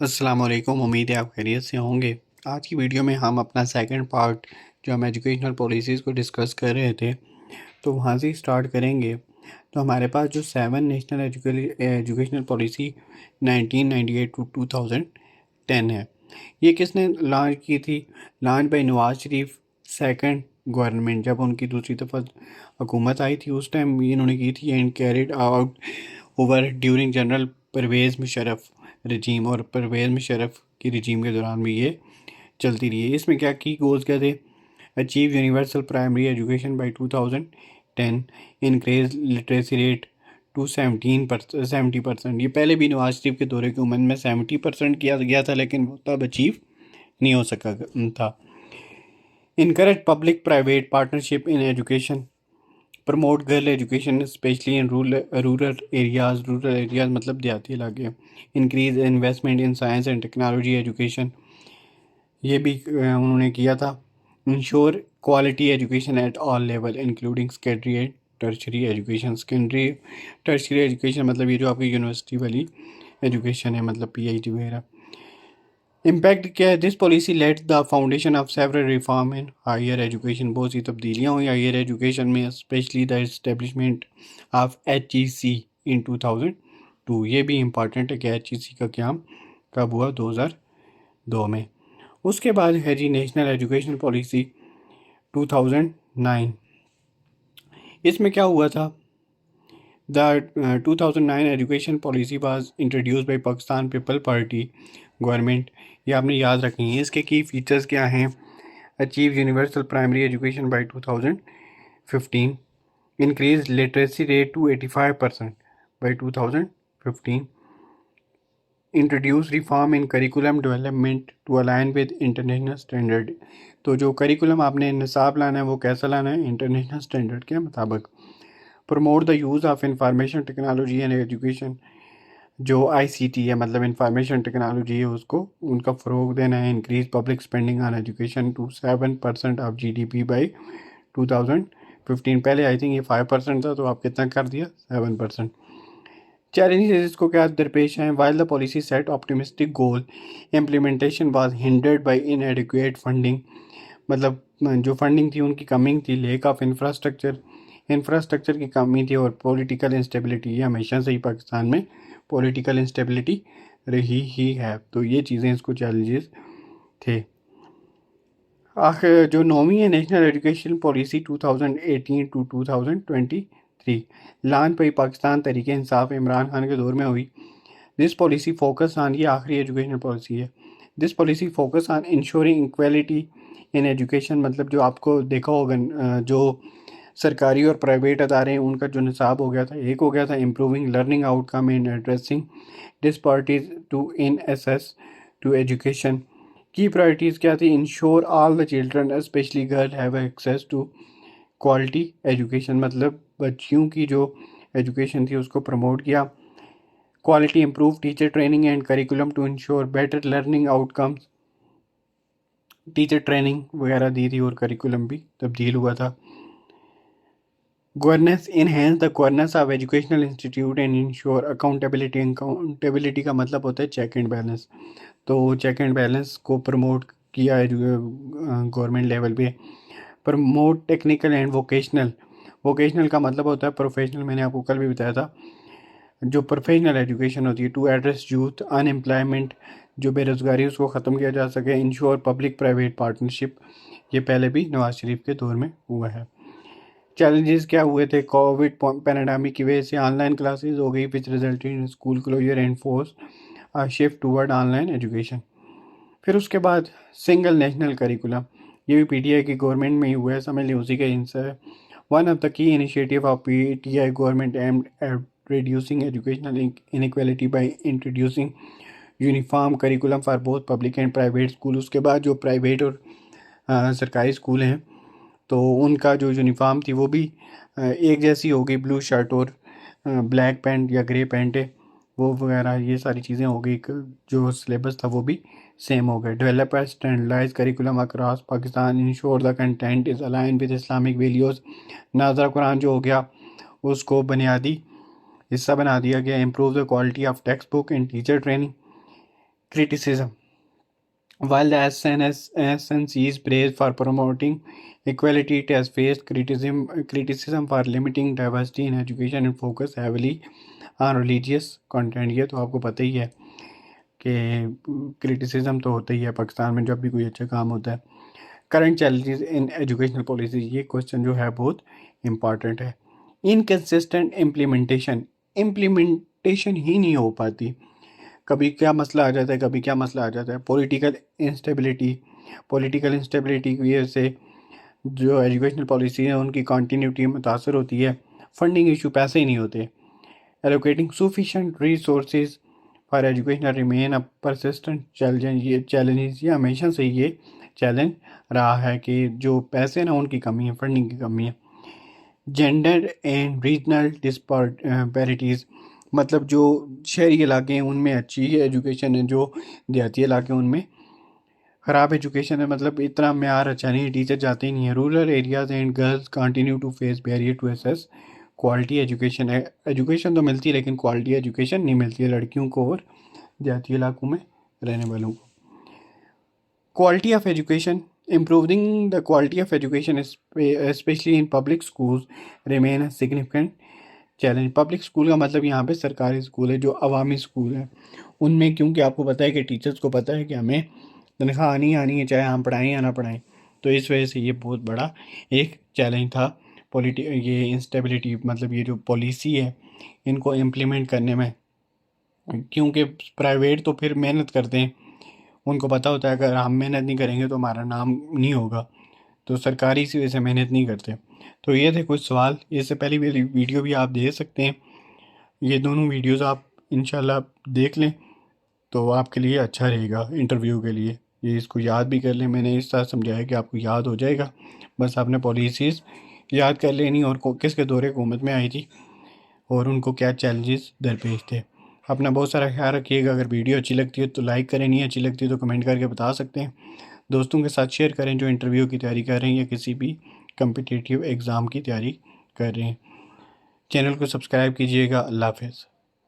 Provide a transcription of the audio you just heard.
अस्सलाम वालेकुम। उम्मीद है आप खैरियत से होंगे। आज की वीडियो में हम अपना सेकंड पार्ट जो हम एजुकेशनल पॉलिसीज़ को डिस्कस कर रहे थे तो वहाँ से स्टार्ट करेंगे। तो हमारे पास जो 7 नेशनल एजुकेशनल पॉलिसी 1998 टू 2010 है। ये किसने लॉन्च की थी? Launch by Nawaz Sharif second government, जब उनकी दूसरी दफ़ा हुकूमत आई थी उस टाइम इन्होंने की थी and carried out over during General Pervez Musharraf regime, और परवेज़ मुशर्रफ की रजीम के दौरान भी ये चलती रही है। इसमें क्या की गोल्स क्या थे? Achieve universal primary education by 2010, increase literacy rate to 70%। ये पहले भी नवाज शरीफ के दौरे की उम्र में 70% किया गया था, लेकिन वो तब अचीव नहीं हो सका था। Encourage public private partnership in education, promote girl education specially in rural areas मतलब देहाती इलाके। Increase investment in science and technology education, ये भी उन्होंने किया था। Ensure quality education at all level including secondary and tertiary education. Secondary tertiary education मतलब ये जो आपकी यूनिवर्सिटी वाली एजुकेशन है, मतलब पीएचडी वगैरह। इम्पैक्ट क्या है? This policy laid the foundation of several reform in higher education, बहुत सी तब्दीलियाँ हुई हायर एजुकेशन में, specially the establishment of HEC in 2002। ये भी इम्पॉर्टेंट है कि HEC का क्याम कब हुआ? 2002 में। उसके बाद है जी नेशनल एजुकेशन पॉलिसी 2009। इसमें क्या हुआ था? The 2009 education policy was introduce by Pakistan people party government. ये आपने याद रखनी है। इसके की फीचर्स क्या हैं? Achieve universal primary education by 2015, increase literacy rate to 85% by 2015, introduce reform in curriculum development to align with international standard. तो जो करिकुलम आपने निसाब लाना है वो कैसा लाना है? इंटरनेशनल स्टैंडर्ड के मुताबिक। Promote the use of information technology and education, जो ICT है मतलब इंफॉर्मेशन टेक्नोलॉजी है उसको उनका फ़रोग देना है। Increase public spending on education to 7% of GDP by 2015। पहले आई थिंक ये 5% था, तो आप कितना कर दिया? 7%। चैलेंजेस इसको क्या दरपेश हैं? While the policy set optimistic goal, implementation was hindered by inadequate funding, मतलब जो फंडिंग थी उनकी कमी थी। लेक ऑफ इंफ्रास्ट्रक्चर की कमी थी, और पॉलिटिकल इंस्टेबिलिटी, ये हमेशा से ही पाकिस्तान में पॉलिटिकल इंस्टेबिलिटी रही ही है। तो ये चीज़ें इसको चैलेंजेस थे। आखिर जो नौवीं है national education policy 2018 to 2023, launch by Pakistan Tehreek Insaf Imran Khan के दौर में हुई। दिस पॉलिसी फोकस ऑन, ये आखिरी एजुकेशन पॉलिसी है। This policy focus on ensuring equality in education, मतलब जो आपको देखा होगा जो सरकारी और प्राइवेट अदारे हैं उनका जो निसाब हो गया था, एक हो गया था improving learning outcome in addressing disparities to in access to education. की प्रायोरिटीज़ क्या थी? Ensure all the children specially girl have access to quality education, मतलब बच्चियों की जो एजुकेशन थी उसको प्रमोट किया। Quality improve teacher training and curriculum to ensure better learning outcomes, teacher training वगैरह दी थी और करिकुलम भी तब्दील हुआ था। Governance enhance the governance of educational institute and ensure accountability. Accountability का मतलब होता है चेक एंड बैलेंस, तो चेक एंड बैलेंस को प्रमोट किया है गवर्नमेंट लेवल पे। Promote technical and vocational, vocational का मतलब होता है प्रोफेशनल, मैंने आपको कल भी बताया था। जो प्रोफेशनल एजुकेशन होती है टू एड्रेस यूथ अनएम्प्लॉयमेंट, जो बेरोज़गारी उसको ख़त्म किया जा सके। इंश्योर पब्लिक प्राइवेट पार्टनरशिप, ये पहले भी नवाज शरीफ के दौर में हुआ है। चैलेंजेस क्या हुए थे? कोविड पैंडेमिक की वजह से ऑनलाइन क्लासेस हो गई which result in school closer and force shift toward online education. फिर उसके बाद सिंगल नेशनल करिकुलम, ये भी PTI की गवर्नमेंट में ही हुआ है, समझ लें उसी का हिस्सा है। One of the key initiative of PTI government aimed at reducing educational inequality by introducing uniform curriculum for both public and private school. उसके बाद जो प्राइवेट और सरकारी स्कूल हैं तो उनका जो यूनिफॉर्म थी वो भी एक जैसी हो गई, ब्लू शर्ट और ब्लैक पैंट या ग्रे पैंट है वो वगैरह, ये सारी चीज़ें हो गई। जो सिलेबस था वो भी सेम हो गया। Develop standardise curriculum across Pakistan, ensure the content is align with Islamic values. Nazra Quran जो हो गया उसको बुनियादी हिस्सा बना दिया गया। Improve the quality of textbook and teacher training. criticism. While the SNC is praised for promoting equality, it has faced criticism for limiting diversity in education and focus heavily on religious content. ये तो आपको पता ही है कि criticism तो होता ही है पाकिस्तान में जब भी कोई अच्छा काम होता है। Current challenges in educational policy, ये क्वेश्चन जो है बहुत इम्पॉर्टेंट है। इनकंसिस्टेंट इम्प्लीमेंटेशन ही नहीं हो पाती, कभी क्या मसला आ जाता है, कभी क्या मसला आ जाता है। पॉलिटिकल इंस्टेबिलिटी की वजह से जो एजुकेशनल पॉलिसी है उनकी कंटिन्यूटी मुतासर होती है। फंडिंग इशू, पैसे ही नहीं होते। Allocating sufficient resources for education remain a persistent challenge. ये हमेशा से ये चैलेंज रहा है कि जो पैसे ना उनकी कमी है, फंडिंग की कमी है। जेंडर एंड रीजनल डिस्पैरिटीज़, मतलब जो शहरी इलाके हैं उनमें अच्छी एजुकेशन है, जो देहाती इलाके हैं उनमें ख़राब एजुकेशन है, मतलब इतना म्यार अच्छा नहीं है, टीचर जाते ही नहीं है। Rural areas and girls continue to face barrier to access quality education है। एजुकेशन तो मिलती है लेकिन क्वालिटी एजुकेशन नहीं मिलती है लड़कियों को और देहाती इलाकों में रहने वालों को। Quality of education, improving the quality of education especially in public schools remain a significant challenge. Public school का मतलब यहाँ पे सरकारी स्कूल है, जो अवामी स्कूल है उनमें, क्योंकि आपको पता है कि टीचर्स को पता है कि हमें तनख्वाह आनी है चाहे हम पढ़ाएं या ना पढ़ाएं, तो इस वजह से ये बहुत बड़ा एक चैलेंज था। ये इंस्टेबिलिटी, मतलब ये जो पॉलिसी है इनको इम्प्लीमेंट करने में, क्योंकि प्राइवेट तो फिर मेहनत करते हैं, उनको पता होता है अगर हम मेहनत नहीं करेंगे तो हमारा नाम नहीं होगा, तो सरकारी इसी वजह से मेहनत नहीं करते। तो ये थे कुछ सवाल, इससे पहले वीडियो भी आप दे सकते हैं, ये दोनों वीडियोस आप इंशाल्लाह देख लें तो आपके लिए अच्छा रहेगा इंटरव्यू के लिए। ये इसको याद भी कर लें, मैंने इस तरह समझाया कि आपको याद हो जाएगा। बस आपने पॉलिसीज़ याद कर लेनी और किसके दौरे हुकूमत में आई थी और उनको क्या चैलेंजेस दरपेश थे। अपना बहुत सारा ख्याल रखिएगा। अगर वीडियो अच्छी लगती है तो लाइक करें, नहीं अच्छी लगती है तो कमेंट करके बता सकते हैं। दोस्तों के साथ शेयर करें जो इंटरव्यू की तैयारी कर रहे हैं या किसी भी कम्पिटिटिव एग्ज़ाम की तैयारी कर रहे हैं। चैनल को सब्सक्राइब कीजिएगा। अल्लाह हाफ़िज़।